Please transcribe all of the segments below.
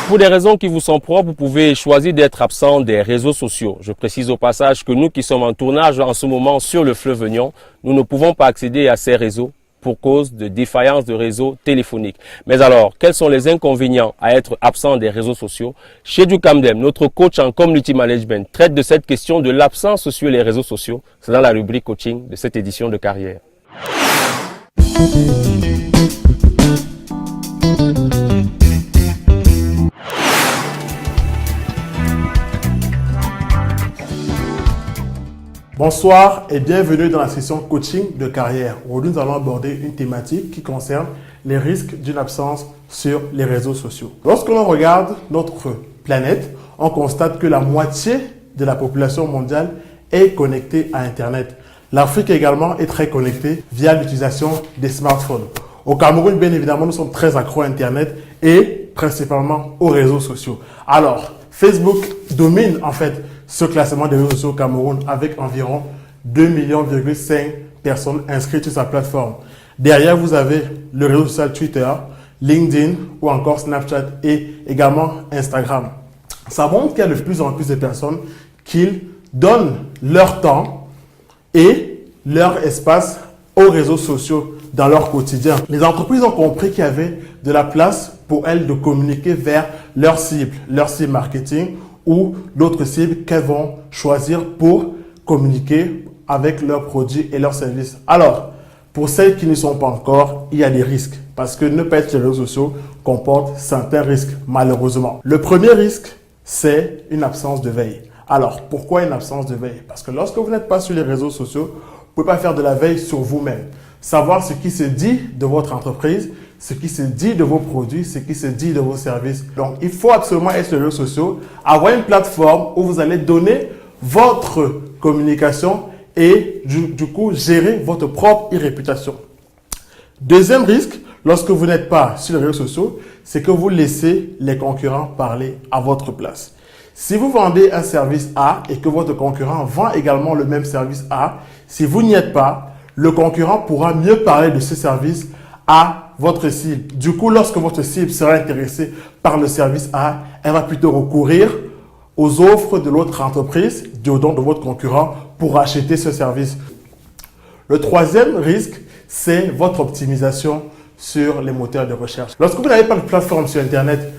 Pour des raisons qui vous sont propres, vous pouvez choisir d'être absent des réseaux sociaux. Je précise au passage que nous qui sommes en tournage en ce moment sur le fleuve Nion, nous ne pouvons pas accéder à ces réseaux pour cause de défaillance de réseaux téléphoniques. Mais alors, quels sont les inconvénients à être absent des réseaux sociaux? Chez Ducamdem, notre coach en community management traite de cette question de l'absence sur les réseaux sociaux. C'est dans la rubrique coaching de cette édition de carrière. Bonsoir et bienvenue dans la session coaching de carrière. Aujourd'hui, nous allons aborder une thématique qui concerne les risques d'une absence sur les réseaux sociaux. Lorsque l'on regarde notre planète, on constate que la moitié de la population mondiale est connectée à Internet. L'Afrique également est très connectée via l'utilisation des smartphones. Au Cameroun, bien évidemment, nous sommes très accros à Internet et principalement aux réseaux sociaux. Alors, Facebook domine en fait ce classement des réseaux sociaux au Cameroun avec environ 2,5 millions personnes inscrites sur sa plateforme. Derrière, vous avez le réseau social Twitter, LinkedIn ou encore Snapchat et également Instagram. Ça montre qu'il y a de plus en plus de personnes qui donnent leur temps et leur espace aux réseaux sociaux dans leur quotidien. Les entreprises ont compris qu'il y avait de la place pour elles de communiquer vers leur cible marketing ou d'autres cibles qu'elles vont choisir pour communiquer avec leurs produits et leurs services. Alors, pour celles qui ne sont pas encore, il y a des risques parce que ne pas être sur les réseaux sociaux comporte certains risques, malheureusement. Le premier risque, c'est une absence de veille. Alors, pourquoi une absence de veille? Parce que lorsque vous n'êtes pas sur les réseaux sociaux, vous ne pouvez pas faire de la veille sur vous-même. Savoir ce qui se dit de votre entreprise, ce qui se dit de vos produits, ce qui se dit de vos services. Donc, il faut absolument être sur les réseaux sociaux, avoir une plateforme où vous allez donner votre communication et du coup, gérer votre propre réputation. Deuxième risque, lorsque vous n'êtes pas sur les réseaux sociaux, c'est que vous laissez les concurrents parler à votre place. Si vous vendez un service A et que votre concurrent vend également le même service A, si vous n'y êtes pas, le concurrent pourra mieux parler de ce service à votre cible. Du coup, lorsque votre cible sera intéressée par le service A, elle va plutôt recourir aux offres de l'autre entreprise, de votre concurrent, pour acheter ce service. Le troisième risque, c'est votre optimisation sur les moteurs de recherche. Lorsque vous n'avez pas de plateforme sur Internet,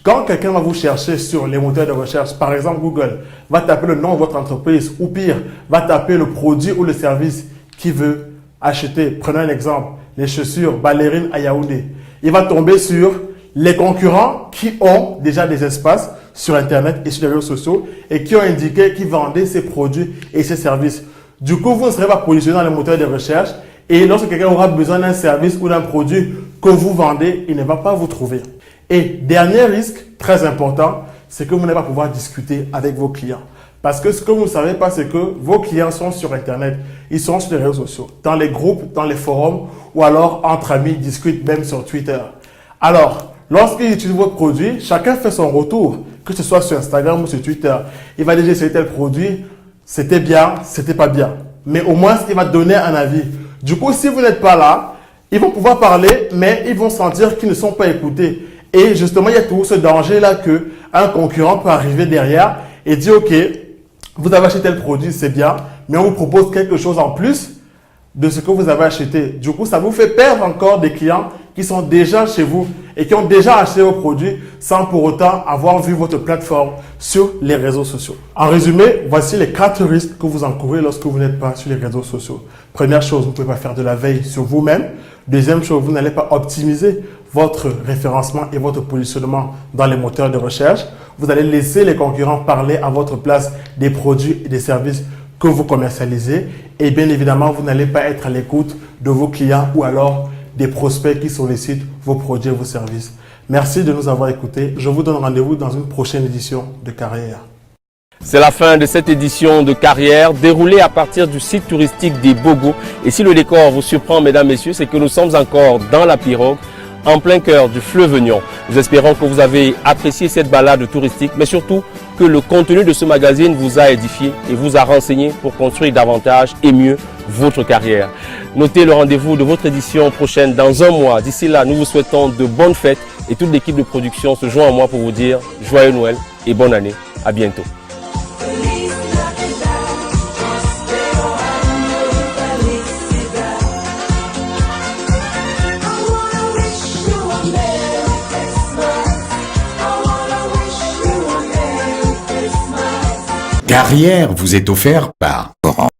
quand quelqu'un va vous chercher sur les moteurs de recherche, par exemple Google, va taper le nom de votre entreprise ou pire, va taper le produit ou le service qu'il veut acheter. Prenons un exemple, les chaussures ballerines à Yaoundé. Il va tomber sur les concurrents qui ont déjà des espaces sur Internet et sur les réseaux sociaux et qui ont indiqué qu'ils vendaient ces produits et ces services. Du coup, vous ne serez pas positionné dans les moteurs de recherche et lorsque quelqu'un aura besoin d'un service ou d'un produit que vous vendez, il ne va pas vous trouver. Et dernier risque très important, c'est que vous n'allez pas pouvoir discuter avec vos clients. Parce que ce que vous ne savez pas, c'est que vos clients sont sur Internet, ils sont sur les réseaux sociaux, dans les groupes, dans les forums ou alors entre amis, ils discutent même sur Twitter. Alors, lorsqu'ils utilisent votre produit, chacun fait son retour, que ce soit sur Instagram ou sur Twitter. Il va dire, c'est tel produit, c'était bien, c'était pas bien. Mais au moins, il va donner un avis. Du coup, si vous n'êtes pas là, ils vont pouvoir parler, mais ils vont sentir qu'ils ne sont pas écoutés. Et justement, il y a toujours ce danger-là qu'un concurrent peut arriver derrière et dire, OK, vous avez acheté tel produit, c'est bien, mais on vous propose quelque chose en plus de ce que vous avez acheté. Du coup, ça vous fait perdre encore des clients qui sont déjà chez vous et qui ont déjà acheté vos produits sans pour autant avoir vu votre plateforme sur les réseaux sociaux. En résumé, voici les 4 risques que vous encourez lorsque vous n'êtes pas sur les réseaux sociaux. Première chose, vous ne pouvez pas faire de la veille sur vous-même. Deuxième chose, vous n'allez pas optimiser votre référencement et votre positionnement dans les moteurs de recherche. Vous allez laisser les concurrents parler à votre place des produits et des services que vous commercialisez. Et bien évidemment, vous n'allez pas être à l'écoute de vos clients ou alors des prospects qui sollicitent vos produits et vos services. Merci de nous avoir écoutés. Je vous donne rendez-vous dans une prochaine édition de Carrière. C'est la fin de cette édition de Carrière déroulée à partir du site touristique des Bogos. Et si le décor vous surprend, mesdames, messieurs, c'est que nous sommes encore dans la pirogue, en plein cœur du fleuve Nion. Nous espérons que vous avez apprécié cette balade touristique, mais surtout que le contenu de ce magazine vous a édifié et vous a renseigné pour construire davantage et mieux votre carrière. Notez le rendez-vous de votre édition prochaine dans un mois. D'ici là, nous vous souhaitons de bonnes fêtes et toute l'équipe de production se joint à moi pour vous dire joyeux Noël et bonne année. À bientôt. Carrière vous est offert par Orange.